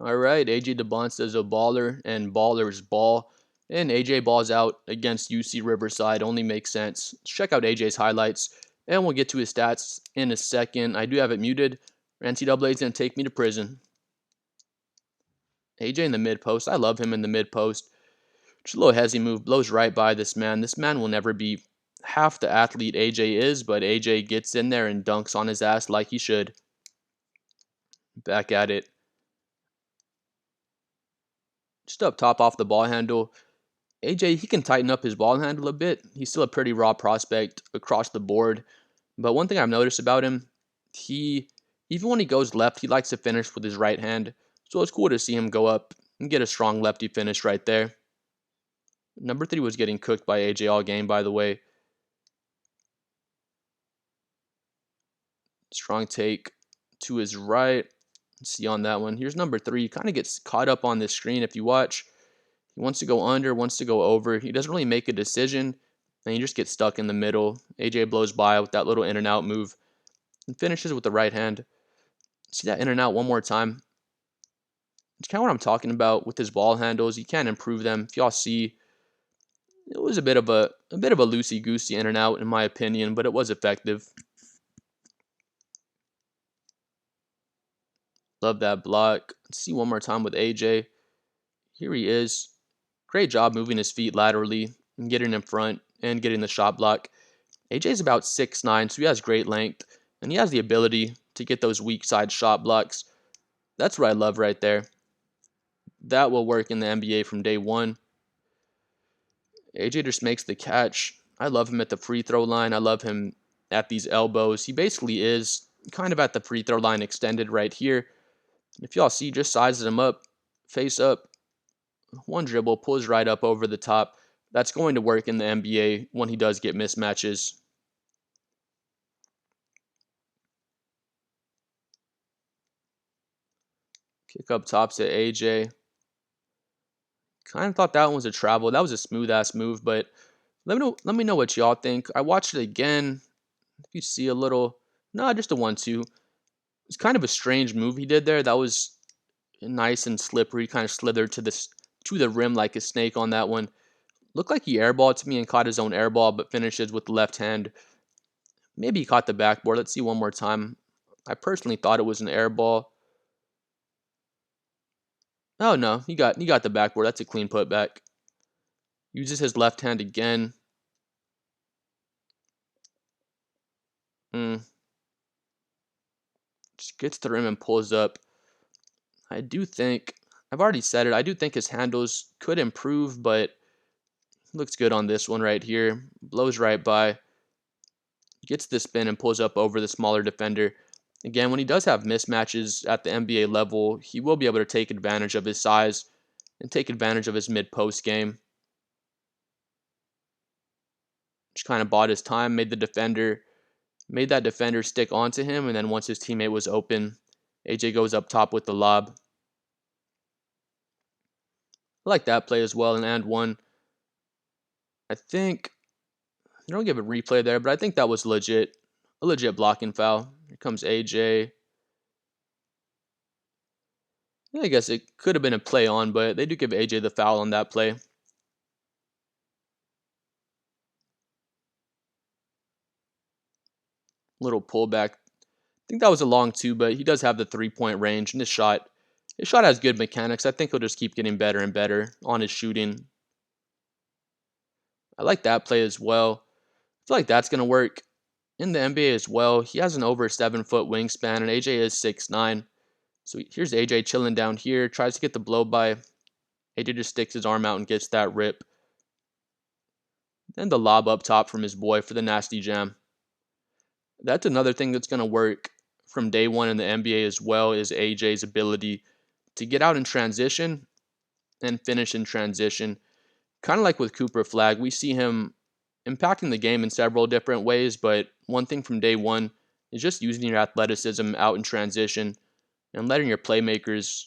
All right, AJ Dybantsa is a baller, and ballers ball. And AJ balls out against UC Riverside. Only makes sense. Let's check out AJ's highlights, and we'll get to his stats in a second. I do have it muted. NCAA is going to take me to prison. AJ in the mid post. I love him in the mid post. Just a little hezzy move. Blows right by this man. This man will never be half the athlete AJ is, but AJ gets in there and dunks on his ass like he should. Back at it. Just up top off the ball handle. AJ, he can tighten up his ball handle a bit. He's still a pretty raw prospect across the board. But one thing I've noticed about him, even when he goes left, he likes to finish with his right hand. So it's cool to see him go up and get a strong lefty finish right there. Number 3 was getting cooked by AJ all game, by the way. Strong take to his right. Let's see on that one. Here's number 3. He kind of gets caught up on this screen if you watch. He wants to go under, wants to go over. He doesn't really make a decision, and he just gets stuck in the middle. AJ blows by with that little in and out move and finishes with the right hand. See that in and out one more time. It's kind of what I'm talking about with his ball handles. You can improve them. If y'all see, it was a bit of a loosey goosey in and out in my opinion, but it was effective. Love that block. Let's see one more time with AJ. Here he is. Great job moving his feet laterally and getting in front and getting the shot block. AJ's about 6'9", so he has great length, and he has the ability to get those weak side shot blocks. That's what I love right there. That will work in the NBA from day one. AJ just makes the catch. I love him at the free throw line. I love him at these elbows. He basically is kind of at the free throw line extended right here. If y'all see, just sizes him up, face up. One dribble, pulls right up over the top. That's going to work in the NBA when he does get mismatches. Kick up tops to AJ. Kind of thought that one was a travel. That was a smooth-ass move, but let me know what y'all think. I watched it again. If you see a little... No, just a 1-2. It's kind of a strange move he did there. That was nice and slippery. Kind of slithered to the rim like a snake on that one. Looked like he airballed to me and caught his own airball, but finishes with the left hand. Maybe he caught the backboard. Let's see one more time. I personally thought it was an airball. Oh no, he got the backboard. That's a clean putback. Uses his left hand again. Just gets to the rim and pulls up. I do think, I've already said it, I do think his handles could improve, but looks good on this one right here. Blows right by. Gets the spin and pulls up over the smaller defender. Again, when he does have mismatches at the NBA level, he will be able to take advantage of his size and take advantage of his mid-post game. Just kind of bought his time, made that defender stick onto him, and then once his teammate was open, AJ goes up top with the lob. I like that play as well, and one. I think, I don't give a replay there, but I think that was a legit blocking foul. Here comes AJ. I guess it could have been a play on, but they do give AJ the foul on that play. Little pullback. I think that was a long 2, but he does have the 3-point range, and his shot has good mechanics. I think he'll just keep getting better and better on his shooting. I like that play as well. I feel like that's going to work in the NBA as well. He has an over 7-foot wingspan, and AJ is 6'9". So here's AJ chilling down here, tries to get the blow by. AJ just sticks his arm out and gets that rip. Then the lob up top from his boy for the nasty jam. That's another thing that's going to work from day one in the NBA as well, is AJ's ability to get out in transition and finish in transition. Kind of like with Cooper Flagg, we see him impacting the game in several different ways, but one thing from day one is just using your athleticism out in transition and letting your playmakers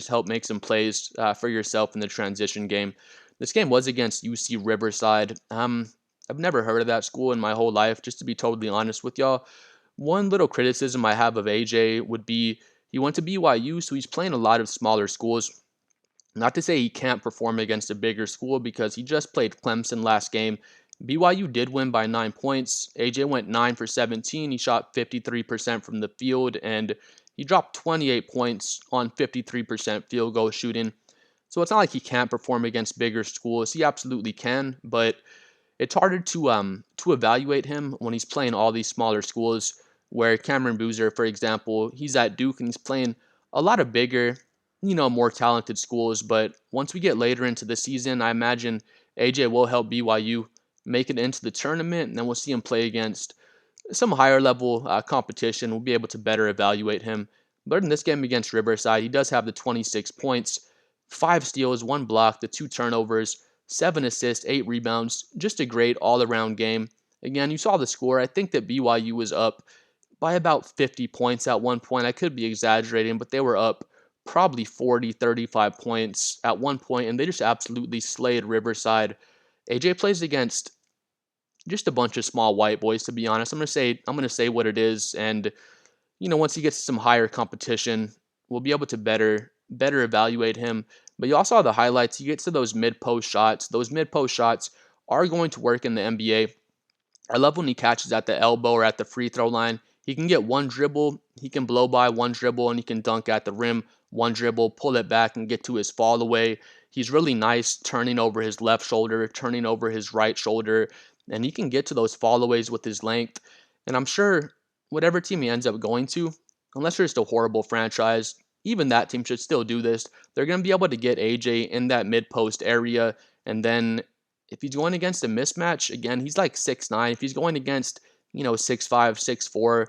help make some plays for yourself in the transition game. This game was against UC Riverside. I've never heard of that school in my whole life, just to be totally honest with y'all. One little criticism I have of AJ would be He went to BYU, so he's playing a lot of smaller schools. Not to say he can't perform against a bigger school because he just played Clemson last game. BYU did win by 9 points. AJ went 9 for 17. He shot 53% from the field and he dropped 28 points on 53% field goal shooting. So it's not like he can't perform against bigger schools. He absolutely can, but it's harder to evaluate him when he's playing all these smaller schools. Where Cameron Boozer, for example, he's at Duke and he's playing a lot of bigger, more talented schools. But once we get later into the season, I imagine AJ will help BYU make it into the tournament, and then we'll see him play against some higher level competition. We'll be able to better evaluate him. But in this game against Riverside, he does have the 26 points, 5 steals, 1 block, the 2 turnovers, 7 assists, 8 rebounds. Just a great all around game. Again, you saw the score. I think that BYU was up by about 50 points at one point. I could be exaggerating, but they were up probably 40, 35 points at one point, and they just absolutely slayed Riverside. AJ plays against just a bunch of small white boys, to be honest. I'm gonna say what it is, and once he gets some higher competition, we'll be able to better evaluate him. But you also saw the highlights. He gets to those mid post shots. Those mid post shots are going to work in the NBA. I love when he catches at the elbow or at the free throw line. He can get one dribble, he can blow by one dribble, and he can dunk at the rim, one dribble, pull it back, and get to his fall away. He's really nice turning over his left shoulder, turning over his right shoulder, and he can get to those fallaways with his length. And I'm sure whatever team he ends up going to, unless they're just a horrible franchise, even that team should still do this. They're going to be able to get AJ in that mid post area, and then if he's going against a mismatch, again, he's like 6'9". If he's going against, 6'5", 6'4",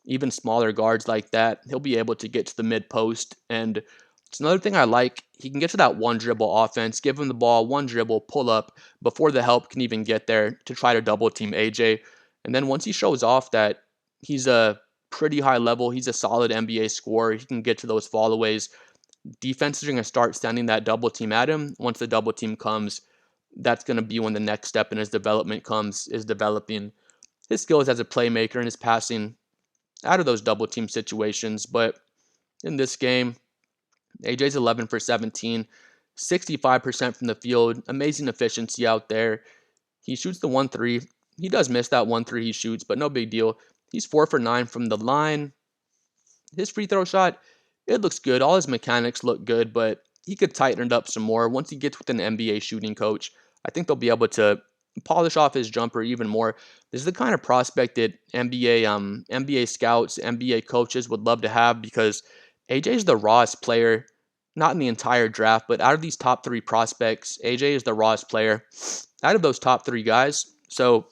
even smaller guards like that, he'll be able to get to the mid post. And it's another thing I like. He can get to that one dribble offense, give him the ball, one dribble, pull up before the help can even get there to try to double team AJ. And then once he shows off that he's a pretty high level, he's a solid NBA scorer, he can get to those fallaways. Defenses are going to start sending that double team at him. Once the double team comes, that's going to be when the next step in his development comes, is developing his skills as a playmaker and his passing out of those double team situations. But in this game, AJ's 11 for 17, 65% from the field, amazing efficiency out there. He shoots the 1-3. He does miss that 1-3 he shoots, but no big deal. He's 4 for 9 from the line. His free throw shot, it looks good. All his mechanics look good, but he could tighten it up some more. Once he gets with an NBA shooting coach, I think they'll be able to polish off his jumper even more. This is the kind of prospect that NBA scouts, NBA coaches would love to have, because AJ is the rawest player, not in the entire draft, but out of these top 3 prospects, AJ is the rawest player out of those top 3 guys. So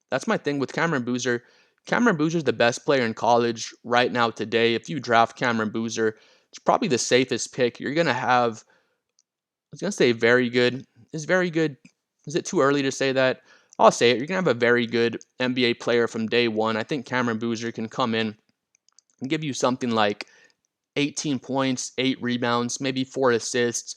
that's my thing with Cameron Boozer. Cameron Boozer is the best player in college right now today. If you draft Cameron Boozer, it's probably the safest pick. You're going to have, I was going to say very good. Is very good, is it too early to say that? I'll say it. You're going to have a very good NBA player from day one. I think Cameron Boozer can come in and give you something like 18 points, 8 rebounds, maybe 4 assists,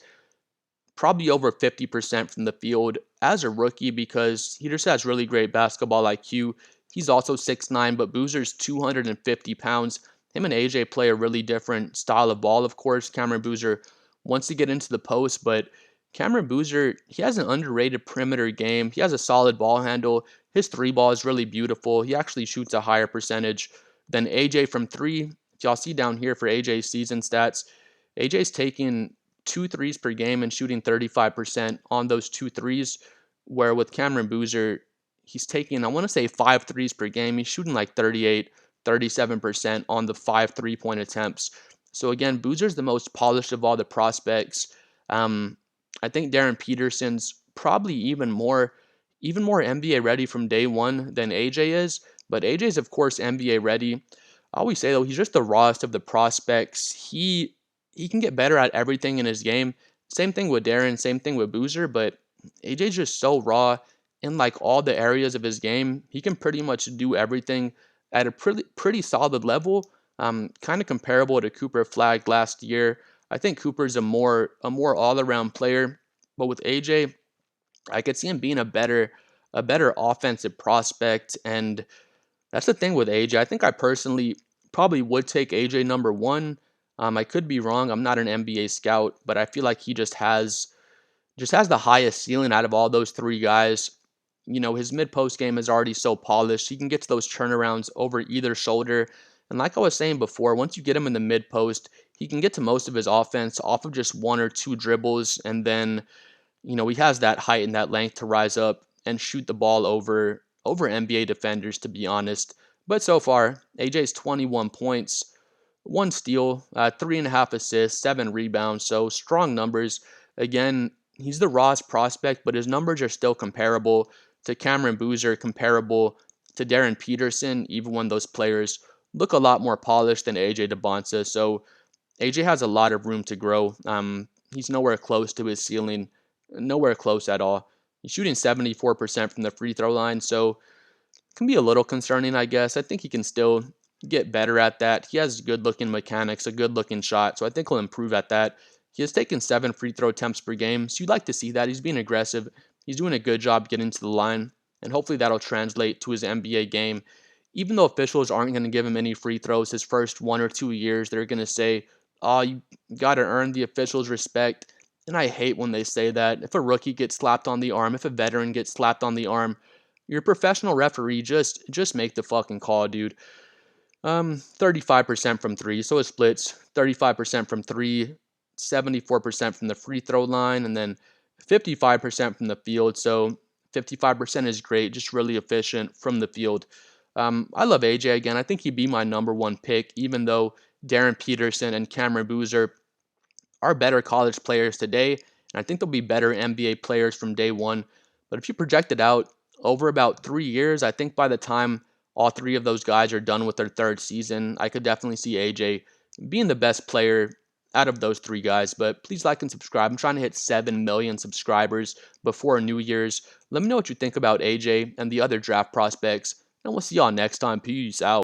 probably over 50% from the field as a rookie, because he just has really great basketball IQ. He's also 6'9", but Boozer's 250 pounds. Him and AJ play a really different style of ball, of course. Cameron Boozer wants to get into the post, but Cameron Boozer, he has an underrated perimeter game. He has a solid ball handle. His 3 ball is really beautiful. He actually shoots a higher percentage than AJ from 3. If y'all see down here for AJ's season stats, AJ's taking 2 threes per game and shooting 35% on those 2 threes, where with Cameron Boozer, he's taking, I want to say 5 threes per game. He's shooting like 38, 37% on the 5 3-point attempts. So again, Boozer's the most polished of all the prospects. I think Darryn Peterson's probably even more NBA ready from day one than AJ is, but AJ's of course NBA ready. I always say though, he's just the rawest of the prospects. He can get better at everything in his game. Same thing with Darryn, same thing with Boozer, but AJ's just so raw in like all the areas of his game. He can pretty much do everything at a pretty solid level. Kind of comparable to Cooper Flagg last year. I think Cooper's a more all-around player, but with AJ, I could see him being a better offensive prospect. And that's the thing with AJ. I think I personally Probably would take AJ number one. I could be wrong. I'm not an NBA scout, but I feel like he just has the highest ceiling out of all those three guys. His mid post game is already so polished. He can get to those turnarounds over either shoulder. And like I was saying before, once you get him in the mid post, he can get to most of his offense off of just one or two dribbles. And then, he has that height and that length to rise up and shoot the ball over NBA defenders, to be honest. But so far, AJ's 21 points, one steal, 3.5 assists, 7 rebounds. So strong numbers. Again, he's the rawest prospect, but his numbers are still comparable to Cameron Boozer, comparable to Darryn Peterson, even when those players look a lot more polished than AJ Dybantsa. So AJ has a lot of room to grow. He's nowhere close to his ceiling, nowhere close at all. He's shooting 74% from the free throw line, so it can be a little concerning, I guess. I think he can still get better at that. He has good looking mechanics, a good looking shot, so I think he'll improve at that. He has taken 7 free throw attempts per game, so you'd like to see that. He's being aggressive. He's doing a good job getting to the line, and hopefully that'll translate to his NBA game. Even though officials aren't going to give him any free throws his first 1 or 2 years, they're going to say, oh, you got to earn the officials' respect. And I hate when they say that. If a rookie gets slapped on the arm, if a veteran gets slapped on the arm, you're a professional referee. Just make the fucking call, dude. 35% from three, so it splits 35% from three, 74% from the free throw line, and then 55% from the field. So 55% is great, just really efficient from the field. I love AJ again. I think he'd be my number one pick, even though Darryn Peterson and Cameron Boozer are better college players today, and I think they'll be better NBA players from day one. But if you project it out over about 3 years, I think by the time all three of those guys are done with their third season, I could definitely see AJ being the best player out of those three guys. But please like and subscribe. I'm trying to hit 7 million subscribers before New Year's. Let me know what you think about AJ and the other draft prospects, and we'll see y'all next time. Peace out.